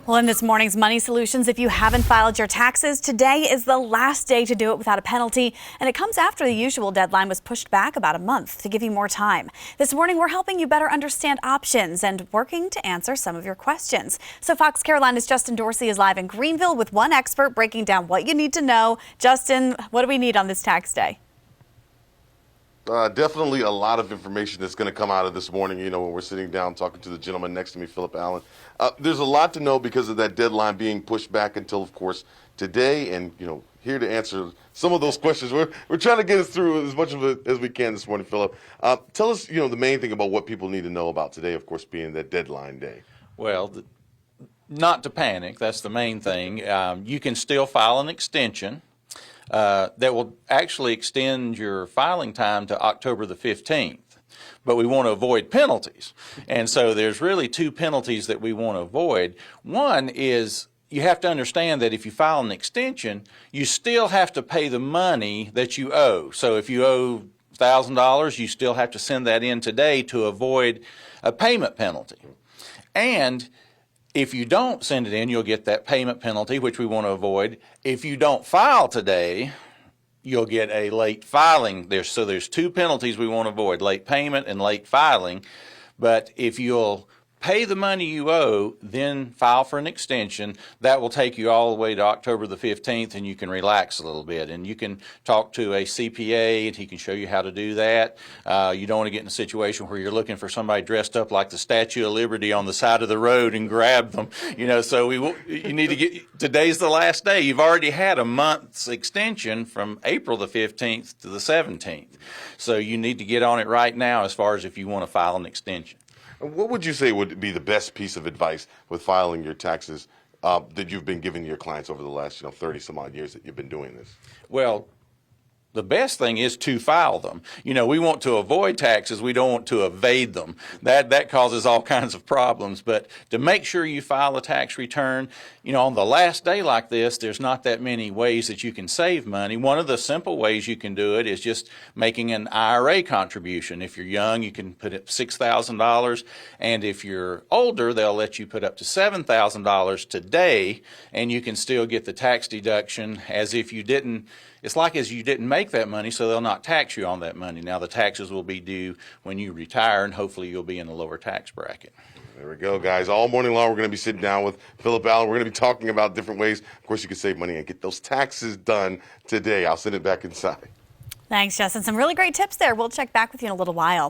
Well, in this morning's Money Solutions, if you haven't filed your taxes, today is the last day to do it without a penalty, and it comes after the usual deadline was pushed back about a month to give you more time. This morning, we're helping you better understand options and working to answer some of your questions. So Fox Carolina's Justin Dorsey is live in Greenville with one expert breaking down what you need to know. Justin, what do we need on this tax day? Definitely a lot of information that's going to come out of this morning, when we're sitting down talking to the gentleman next to me, Philip Allen. There's a lot to know because of that deadline being pushed back until, of course, today. And, here to answer some of those questions. We're trying to get us through as much of it as we can this morning, Philip. Tell us, the main thing about what people need to know about today, of course, being that deadline day. Well, not to panic. That's the main thing. You can still file an extension. That will actually extend your filing time to October the 15th. But we want to avoid penalties. And so there's really two penalties that we want to avoid. One is you have to understand that if you file an extension, you still have to pay the money that you owe. So if you owe $1,000, you still have to send that in today to avoid a payment penalty. And if you don't send it in, you'll get that payment penalty, which we want to avoid. If you don't file today, you'll get a late filing. So there's two penalties we want to avoid, late payment and late filing. But if you'll pay the money you owe, then file for an extension, that will take you all the way to October the 15th, and you can relax a little bit. And you can talk to a CPA, and he can show you how to do that. You don't want to get in a situation where you're looking for somebody dressed up like the Statue of Liberty on the side of the road and grab them. So you need to get, today's the last day. You've already had a month's extension from April the 15th to the 17th. So you need to get on it right now as far as if you want to file an extension. What would you say would be the best piece of advice with filing your taxes that you've been giving your clients over the last 30 some odd years that you've been doing this? Well, the best thing is to file them. We want to avoid taxes. We don't want to evade them. That causes all kinds of problems. But to make sure you file a tax return, on the last day like this, there's not that many ways that you can save money. One of the simple ways you can do it is just making an IRA contribution. If you're young, you can put up $6,000. And if you're older, they'll let you put up to $7,000 today, and you can still get the tax deduction as if you didn't. It's like as you didn't make that money, so they'll not tax you on that money. Now, the taxes will be due when you retire, and hopefully you'll be in a lower tax bracket. There we go, guys. All morning long, we're going to be sitting down with Philip Allen. We're going to be talking about different ways, of course, you can save money and get those taxes done today. I'll send it back inside. Thanks, Justin. Some really great tips there. We'll check back with you in a little while.